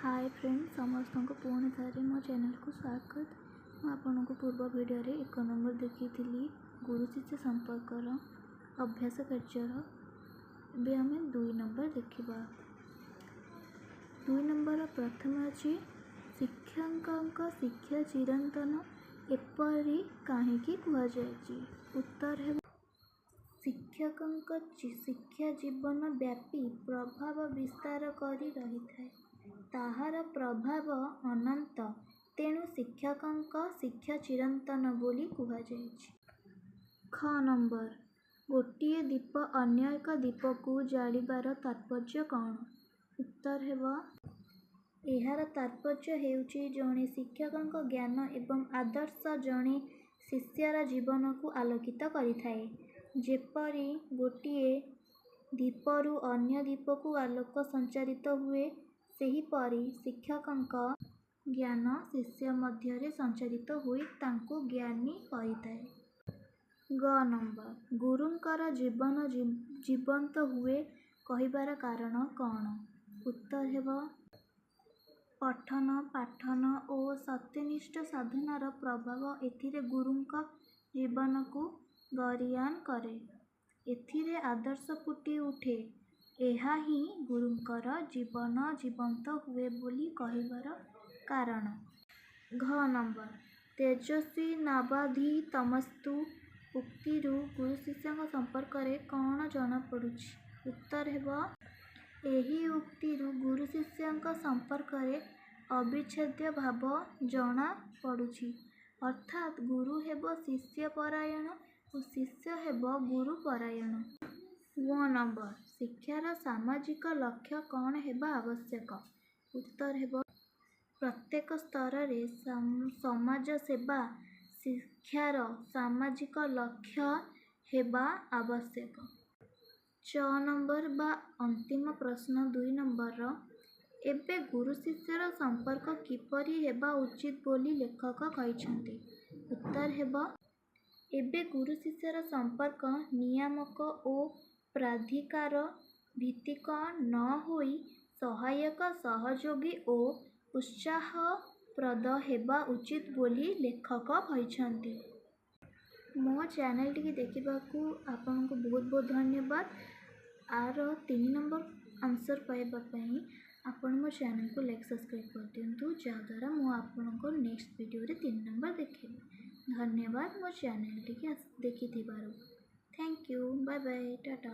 Hi friends समस्त को पुणी थे मो चैनल को स्वागत। मुझे पूर्व वीडियो रे 1 नंबर देखी गुरु शिष्य संपर्क अभ्यास कार्य आम 2 नंबर देखा। 2 नंबर प्रथम अच्छी शिक्षक शिक्षा चिरंतन एपरी कहीं कहुई। उत्तर है शिक्षक शिक्षा जीवन व्यापी प्रभाव विस्तार करी रही है। ताहार प्रभाव अनंत, तेणु शिक्षक शिक्षा चिरंतन बोली कहुई। ख नंबर गोटे दीप अन्य एक दीप को जालिबार तात्पर्य कौन? उत्तर है यार तात्पर्य हेउची जड़े शिक्षक ज्ञान एवं आदर्श जड़े शिष्यार जीवन को आलोकित करिथाए। जेपरी गोटे दीपरू अन्य दीप को आलोक संचारित हुए, सेहीपरि शिक्षक ज्ञान शिष्य मध्य संचारित हुई तांको ज्ञानी करिथाए। ग नंबर गुरुंकर जीवन जीवंत हुए कहिबार कारण कौन? उत्तर है पठन पाठन और सत्यनिष्ठ साधनार प्रभाव एथिरे गुरुंक जीवन को गरियान करे। एथिरे आदर्श फुटी उठे। एहा ही गुरुंकर जीवन जीवंत हुए बोली कहिबार कारण। घ नंबर तेजस्वी नाबाधी तमस्तु उक्तिरु गुरु शिष्य संपर्क में कौन जना पड़ुछि? उत्तर है एही उक्तिरु गुरु शिष्य संपर्क में अविच्छेद्य भाव जना पड़ुछि। अर्थात गुरु हेब शिष्य परायण और शिष्य हेब गुरु परायण। व नंबर शिक्षार सामाजिक लक्ष्य कौन हेबा आवश्यक? उत्तर है प्रत्येक स्तर रे समाज सेवा शिक्षार सामाजिक लक्ष्य हेबा आवश्यक। च नंबर बा अंतिम प्रश्न 2 नंबर एबे गुरु शिष्यर संपर्क किपरि हेबा उचित बोली लेखक कहिछन्ति? उत्तर हेबा एबे गुरु शिष्यर संपर्क नियामक और प्राधिकार भित्तिक न होई सहायक सहयोगी और उत्साहप्रद हेबा उचित बोली लेखक कहिछन्ति। मो चैनल टी देखा आपन को बहुत बहुत धन्यवाद। आर 3 नंबर आंसर पाइबापी आपण मो चैनल को लाइक सब्सक्राइब कर दिंतु, जहाद्वारा मु आपन को नेक्स्ट वीडियो रे 3 नंबर देखेबी। धन्यवाद मो चैनल टी देखि। Thank you, bye bye, Tata.